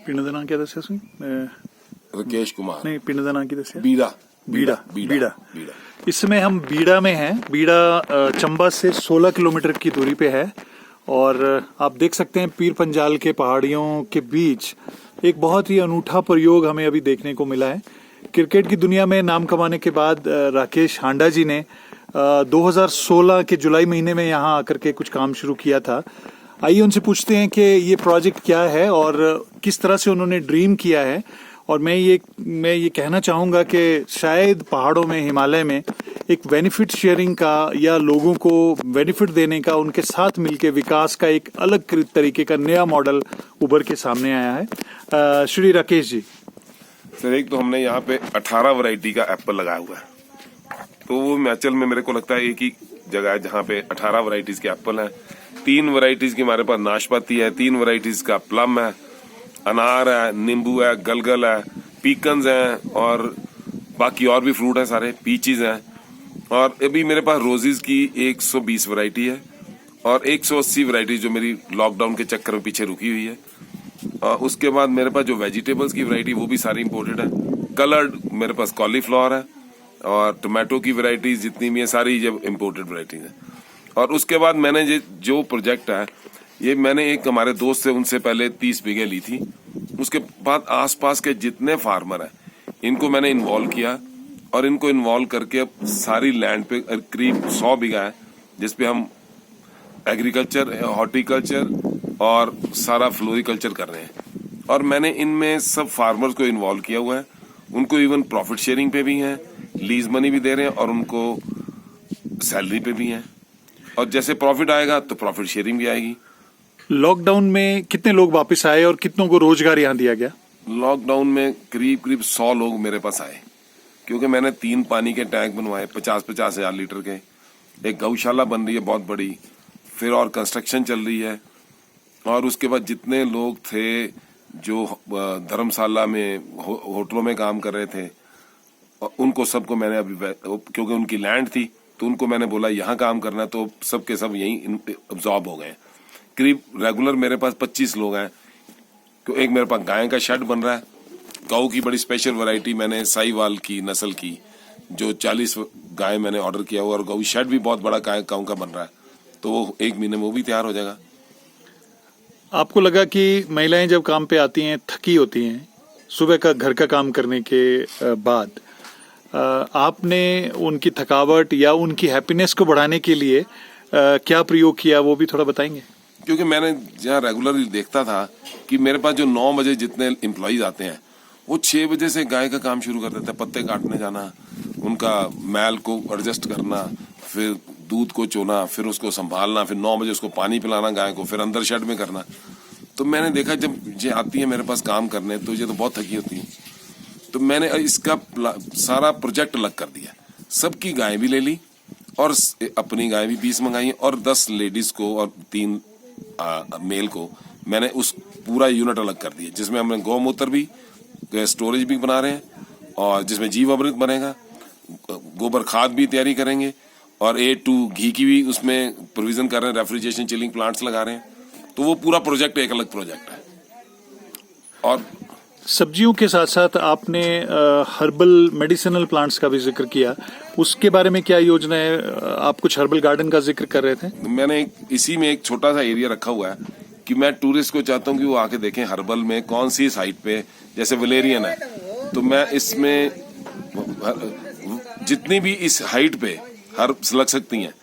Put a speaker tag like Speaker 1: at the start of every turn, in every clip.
Speaker 1: पिंड दा नाम क्या दस्या सी?
Speaker 2: राकेश कुमार।
Speaker 1: नहीं, पिंड दा नाम की दस्या?
Speaker 2: बीड़ा।
Speaker 1: इस समय हम बीड़ा में हैं। बीड़ा चंबा से 16 किलोमीटर की दूरी पे है और आप देख सकते हैं पीर पंजाल के पहाड़ियों के बीच एक बहुत ही अनूठा प्रयोग हमें अभी देखने को मिला है। क्रिकेट की दुनिया में नाम कमाने के बाद राकेश हांडा जी ने 2016 के जुलाई महीने में यहाँ आकर के कुछ काम शुरू किया था। आइए उनसे पूछते हैं कि ये प्रोजेक्ट क्या है और किस तरह से उन्होंने ड्रीम किया है। और मैं ये कहना चाहूँगा कि शायद पहाड़ों में, हिमालय में एक बेनिफिट शेयरिंग का या लोगों को बेनिफिट देने का, उनके साथ मिलके विकास का एक अलग तरीके का नया मॉडल उभर के सामने आया है। श्री राकेश जी।
Speaker 2: सर, एक तो हमने यहाँ पे 18 वैरायटी का एप्पल लगाया हुआ है। तो वो हिमाचल में मेरे को लगता है एक ही जगह है जहाँ पे 18 वैरायटीज के एप्पल हैं। 3 वैरायटीज की हमारे पास नाशपाती है, 3 वैरायटीज का प्लम है, अनार है, नींबू है, गलगल है, पीकन्स हैं और बाकी और भी फ्रूट है सारे, पीचीज हैं। और अभी मेरे पास रोजेज की 120 वैरायटी है और 180 वैरायटी जो मेरी लॉकडाउन के चक्कर में पीछे रुकी हुई है। और उसके बाद मेरे पास जो वेजिटेबल्स की वैरायटी वो भी सारी इंपोर्टेड है। कलर्ड मेरे पास कॉलीफ्लावर है और टोमेटो की वैरायटीज जितनी भी है सारी ये इंपोर्टेड वैरायटीज है। और उसके बाद मैंने ये जो प्रोजेक्ट है ये मैंने एक हमारे दोस्त से उनसे पहले 30 बीघे ली थी। उसके बाद आसपास के जितने फार्मर हैं इनको मैंने इन्वॉल्व किया और इनको इन्वॉल्व करके अब सारी लैंड पे करीब 100 बीघा है जिसपे हम एग्रीकल्चर, हॉर्टिकल्चर और सारा फ्लोरिकल्चर कर रहे हैं। और मैंने इनमें सब फार्मर्स को इन्वॉल्व किया हुआ है। उनको इवन प्रॉफिट शेयरिंग पे भी हैं, लीज मनी भी दे रहे हैं और उनको सैलरी पे भी हैं। और जैसे प्रॉफिट आएगा तो प्रॉफिट शेयरिंग भी आएगी।
Speaker 1: लॉकडाउन में कितने लोग वापस आए और कितनों को रोजगार यहाँ दिया गया?
Speaker 2: लॉकडाउन में करीब 100 लोग मेरे पास आए क्योंकि मैंने 3 पानी के टैंक बनवाए 50-50 हजार लीटर के। एक गौशाला बन रही है बहुत बड़ी, फिर और कंस्ट्रक्शन चल रही है। और उसके बाद जितने लोग थे जो धर्मशाला में होटलों में काम कर रहे थे उनको सबको मैंने अभी, क्योंकि उनकी लैंड थी तो उनको मैंने बोला यहाँ काम करना, तो सब के सब यहीं अब्जॉर्ब हो गए। करीब रेगुलर मेरे पास 25 लोग हैं। तो एक मेरे पास गाय का शेड बन रहा है। गौ की बड़ी स्पेशल वैरायटी मैंने साहिवाल की नस्ल की जो 40 गाय मैंने ऑर्डर किया हुआ और गौ शेड भी बहुत बड़ा गाँव का बन रहा है। तो वो 1 महीने में वो भी तैयार हो जाएगा।
Speaker 1: आपको लगा कि महिलाएं जब काम पे आती हैं थकी होती हैं सुबह का घर का काम करने के बाद, आपने उनकी थकावट या उनकी हैप्पीनेस को बढ़ाने के लिए क्या प्रयोग किया वो भी थोड़ा बताएंगे?
Speaker 2: क्योंकि मैंने जहाँ रेगुलरली देखता था कि मेरे पास जो 9 बजे जितने एम्प्लॉइज आते हैं वो 6 बजे से गाय का काम शुरू कर देते हैं। पत्ते काटने जाना, उनका मैल को एडजस्ट करना, फिर दूध को चोना, फिर उसको संभालना, फिर 9 बजे उसको पानी पिलाना गाय को, फिर अंदर शेड में करना। तो मैंने देखा जब ये आती है मेरे पास काम करने तो ये तो बहुत थकी होती है। तो मैंने इसका सारा प्रोजेक्ट अलग कर दिया। सबकी गाय भी ले ली और अपनी गाय भी 20 मंगाई और 10 लेडीज को और 3 मेल को मैंने उस पूरा यूनिट अलग कर दिया जिसमें हमने गौमूत्र भी, स्टोरेज भी बना रहे हैं और जिसमें जीव अमृत बनेगा, गोबर खाद भी तैयारी करेंगे और A2 घी की भी उसमें प्रोविजन कर रहे हैं, रेफ्रिजरेशन चिलिंग प्लांट्स लगा रहे हैं। तो वो पूरा प्रोजेक्ट एक अलग प्रोजेक्ट है। और
Speaker 1: सब्जियों के साथ साथ आपने हर्बल मेडिसिनल प्लांट्स का भी जिक्र किया, उसके बारे में क्या योजना है? आप कुछ हर्बल गार्डन का जिक्र कर रहे थे।
Speaker 2: मैंने इसी में एक छोटा सा एरिया रखा हुआ है कि मैं टूरिस्ट को चाहता हूँ कि वो आके देखें हर्बल में कौन सी साइट पे, जैसे वलेरियन है तो मैं इसमें जितनी भी इस हाइट पे हर्ब्स लग सकती हैं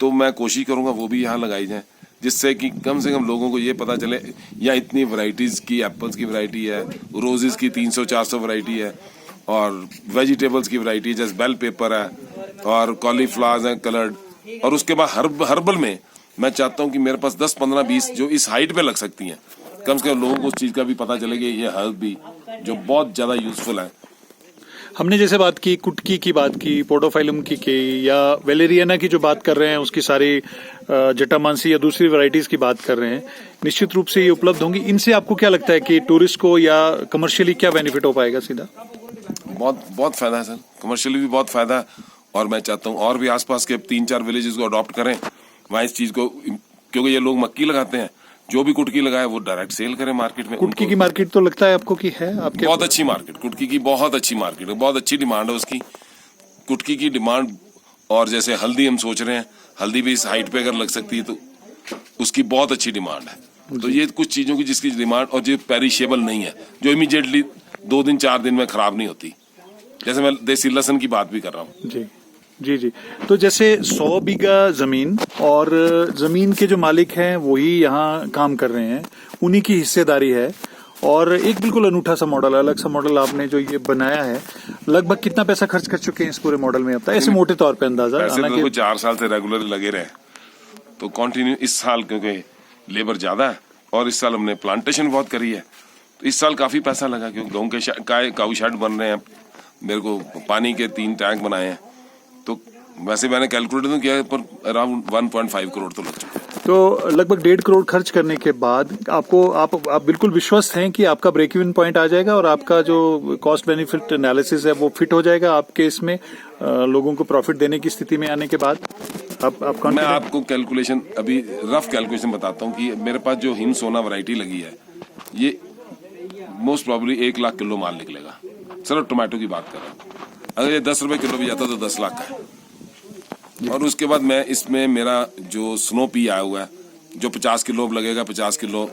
Speaker 2: तो मैं कोशिश करूंगा वो भी यहाँ लगाई जाए, जिससे कि कम से कम लोगों को ये पता चले यहाँ इतनी वैरायटीज की एप्पल्स की वैरायटी है, रोजेस की 300-400 वैरायटी है और वेजिटेबल्स की वैरायटी जैसे बेल पेपर है और कॉलीफ्लावर्स हैं कलर्ड। और उसके बाद हर्बल में मैं चाहता हूँ कि मेरे पास 10, 15, 20 जो इस हाइट पे लग सकती हैं, कम से कम लोगों को उस चीज का भी पता चले कि ये हर्ब भी जो बहुत ज्यादा यूजफुल है।
Speaker 1: हमने जैसे बात की कुटकी की बात की, पोडोफाइलम की या वेलेरियाना की जो बात कर रहे हैं उसकी सारी जटामांसी या दूसरी वैरायटीज की बात कर रहे हैं, निश्चित रूप से ये उपलब्ध होंगी। इनसे आपको क्या लगता है कि टूरिस्ट को या कमर्शियली क्या बेनिफिट हो पाएगा? सीधा
Speaker 2: बहुत फायदा है सर, कमर्शियली भी बहुत फायदा है। और मैं चाहता हूँ और भी आसपास के 3-4 विलेजेस को अडॉप्ट करें वहाँ इस चीज को, क्योंकि ये लोग मक्की लगाते हैं जो भी कुटकी लगाए वो डायरेक्ट सेल करे मार्केट में।
Speaker 1: कुटकी की मार्केट तो लगता है आपको कि है आपके?
Speaker 2: बहुत अच्छी मार्केट, कुटकी की बहुत अच्छी मार्केट है, बहुत अच्छी डिमांड है उसकी। कुटकी की डिमांड, और जैसे हल्दी हम सोच रहे हैं, हल्दी भी इस हाइट पे अगर लग सकती है तो उसकी बहुत अच्छी डिमांड है। तो ये कुछ चीजों की जिसकी डिमांड, और जो पेरिशेबल नहीं है, जो इमीडिएटली 2 दिन 4 दिन में खराब नहीं होती, जैसे मैं देसी लहसुन की बात भी कर रहा हूँ।
Speaker 1: जी जी जी। तो जैसे 100 बीघा जमीन, और जमीन के जो मालिक हैं वही यहाँ काम कर रहे हैं, उन्हीं की हिस्सेदारी है, और एक बिल्कुल अनूठा सा मॉडल, अलग सा मॉडल आपने जो ये बनाया है। लगभग कितना पैसा खर्च कर चुके हैं इस पूरे मॉडल में अब तक, ऐसे मोटे तौर पे अंदाजा?
Speaker 2: तो 4 साल से रेगुलर लगे रहे, तो कंटिन्यू इस साल क्योंकि लेबर ज्यादा है और इस साल हमने प्लांटेशन बहुत करी है, तो इस साल काफी पैसा लगा, क्योंकि गेहूं के काऊ शेड बन रहे हैं, मेरे को पानी के 3 टैंक बनाए हैं, तो वैसे मैंने कैलकुलेट किया है, पर अराउंड 1.5 करोड़ तो लग चुका है।
Speaker 1: तो लगभग 1.5 करोड़ खर्च करने के बाद आपको आप बिल्कुल विश्वस्त हैं कि आपका ब्रेक इवन पॉइंट आ जाएगा और आपका जो कॉस्ट बेनिफिट एनालिसिस है वो फिट हो जाएगा आपके इसमें, लोगों को प्रॉफिट देने की स्थिति में आने के बाद? आप
Speaker 2: मैं आपको कैलकुलेशन, अभी रफ कैलकुलेशन बताता हूँ कि मेरे पास जो हिम सोना वैरायटी लगी है, ये मोस्ट प्रॉब्ली 1 लाख किलो माल निकलेगा। सिर्फ टोमेटो की बात कर रहा हूँ। अगर ये 10 रुपए किलो भी जाता तो 10 लाख का है। और उसके बाद मैं इसमें मेरा जो स्नो पी आया हुआ है, जो 50 किलो अब लगेगा, 50 किलो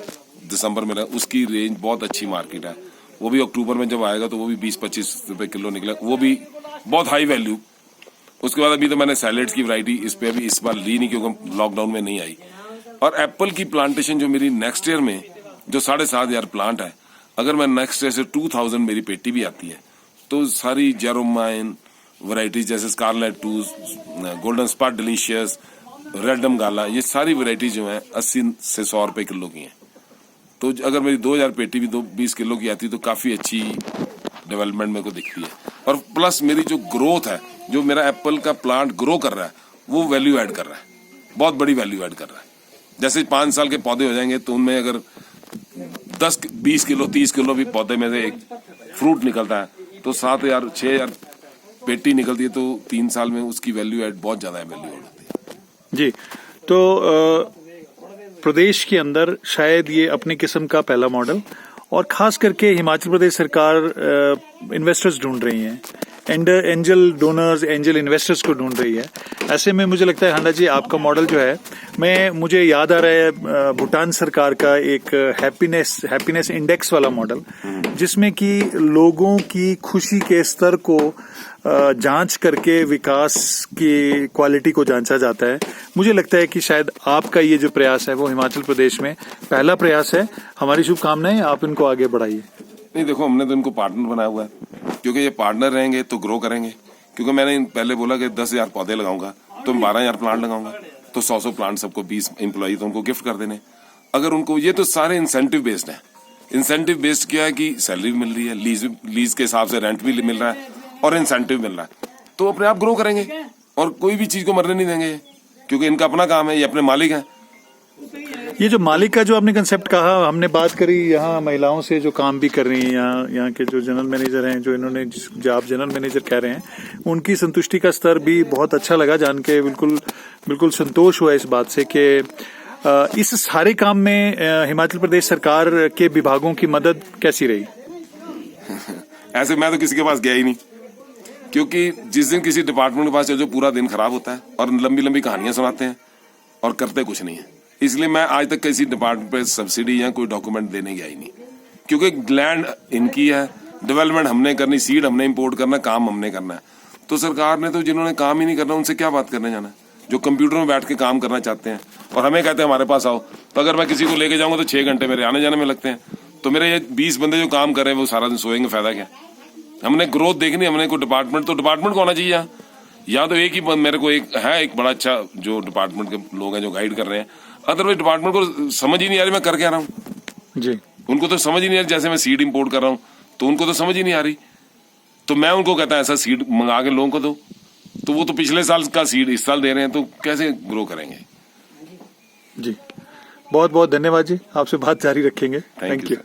Speaker 2: दिसंबर में, उसकी रेंज बहुत अच्छी मार्केट है। वो भी अक्टूबर में जब आएगा तो वो भी 20-25 रुपए किलो निकलेगा, वो भी बहुत हाई वैल्यू। उसके बाद अभी तो मैंने सैलेड्स की वैरायटी इस पे अभी इस बार ली नहीं, क्योंकि लॉकडाउन में नहीं आई। और एप्पल की प्लांटेशन जो मेरी नेक्स्ट ईयर में जो 7,500 प्लांट है, अगर मैं नेक्स्ट ईयर से 2000 मेरी पेटी भी आती है, तो सारी जेरोमाइन वैरायटीज जैसे स्कारलेट 2, गोल्डन स्पॉट डिलीशियस, रेडम गाला, ये सारी वैरायटी जो है 80 से 100 रुपए किलो की हैं। तो अगर मेरी 2000 पेटी भी 20 किलो की आती है तो काफी अच्छी डेवलपमेंट मेरे को दिखती है। और प्लस मेरी जो ग्रोथ है, जो मेरा एप्पल का प्लांट ग्रो कर रहा है, वो वैल्यू ऐड कर रहा है, बहुत बड़ी वैल्यू ऐड कर रहा है। जैसे 5 साल के पौधे हो जाएंगे तो उनमें अगर 10, 20 किलो, 30 किलो भी पौधे में से एक फ्रूट निकलता है, तो 7,000, 6,000 पेटी निकलती है, तो 3 साल में उसकी वैल्यू ऐड बहुत ज्यादा वैल्यू ऐड होती है।
Speaker 1: जी। तो प्रदेश के अंदर शायद ये अपनी किस्म का पहला मॉडल, और खास करके हिमाचल प्रदेश सरकार इन्वेस्टर्स ढूंढ रही है, एंजल डोनर्स, एंजल इन्वेस्टर्स को ढूंढ रही है। ऐसे में मुझे लगता है हांडा जी, आपका मॉडल जो है, मुझे याद आ रहा है भूटान सरकार का एक हैप्पीनेस इंडेक्स वाला मॉडल, जिसमें कि लोगों की खुशी के स्तर को जांच करके विकास की क्वालिटी को जांचा जाता है। मुझे लगता है कि शायद आपका ये जो प्रयास है वो हिमाचल प्रदेश में पहला प्रयास है। हमारी शुभकामनाएं, आप इनको आगे बढ़ाइए।
Speaker 2: नहीं, देखो, हमने तो इनको पार्टनर बनाया हुआ है, क्योंकि ये पार्टनर रहेंगे तो ग्रो करेंगे। क्योंकि मैंने पहले बोला कि 10,000 पौधे लगाऊंगा तो 12,000 प्लांट लगाऊंगा, तो 100 प्लांट सबको 20 एम्प्लॉय तो उनको गिफ्ट कर देने। अगर उनको, ये तो सारे इंसेंटिव बेस्ड है। इंसेंटिव बेस्ड क्या है कि सैलरी मिल रही है, लीज के हिसाब से रेंट भी मिल रहा है और इंसेंटिव मिल रहा है, तो अपने आप ग्रो करेंगे और कोई भी चीज को मरने नहीं देंगे, क्योंकि इनका अपना काम है, ये अपने मालिक हैं।
Speaker 1: ये जो मालिक का जो आपने कंसेप्ट कहा, हमने बात करी यहाँ महिलाओं से जो काम भी कर रही हैं, यहाँ के जो जनरल मैनेजर हैं, जो इन्होंने जो आप जनरल मैनेजर कह रहे हैं, उनकी संतुष्टि का स्तर भी बहुत अच्छा लगा जान के। बिल्कुल संतोष हुआ इस बात से कि इस सारे काम में हिमाचल प्रदेश सरकार के विभागों की मदद कैसी रही?
Speaker 2: ऐसे मैं तो किसी के पास गया ही नहीं, क्योंकि जिस दिन किसी डिपार्टमेंट के पास जो पूरा दिन खराब होता है और लंबी लंबी कहानियां सुनाते हैं और करते कुछ नहीं है, इसलिए मैं आज तक किसी डिपार्टमेंट पे सब्सिडी या कोई डॉक्यूमेंट देने गया ही नहीं। क्योंकि लैंड इनकी है, डेवलपमेंट हमने करनी, सीड हमने इंपोर्ट करना, काम हमने करना है। तो सरकार ने तो जिन्होंने काम ही नहीं करना उनसे क्या बात करने जाना है, जो कंप्यूटर में बैठ के काम करना चाहते हैं और हमें कहते हैं हमारे पास आओ। तो अगर मैं किसी को लेके जाऊंगा तो 6 घंटे मेरे आने जाने में लगते हैं, तो मेरे ये 20 बंदे जो काम कर रहे हैं वो सारा दिन सोएंगे, फायदा क्या? हमने ग्रोथ देखनी, हमने कोई डिपार्टमेंट को होना चाहिए या तो एक ही मेरे को एक बड़ा अच्छा जो डिपार्टमेंट के लोग हैं जो गाइड कर रहे हैं। अदरवाइज डिपार्टमेंट को समझ ही नहीं आ रही मैं कर क्या रहा हूँ जी। उनको तो समझ ही नहीं आ रही, जैसे मैं सीड इंपोर्ट कर रहा हूँ तो उनको तो समझ ही नहीं आ रही, तो मैं उनको कहता है ऐसा सीड मंगा के लोगों को दो, तो वो तो पिछले साल का सीड इस साल दे रहे हैं, तो कैसे ग्रो करेंगे?
Speaker 1: जी, बहुत बहुत धन्यवाद जी, आपसे बात जारी रखेंगे। Thank you.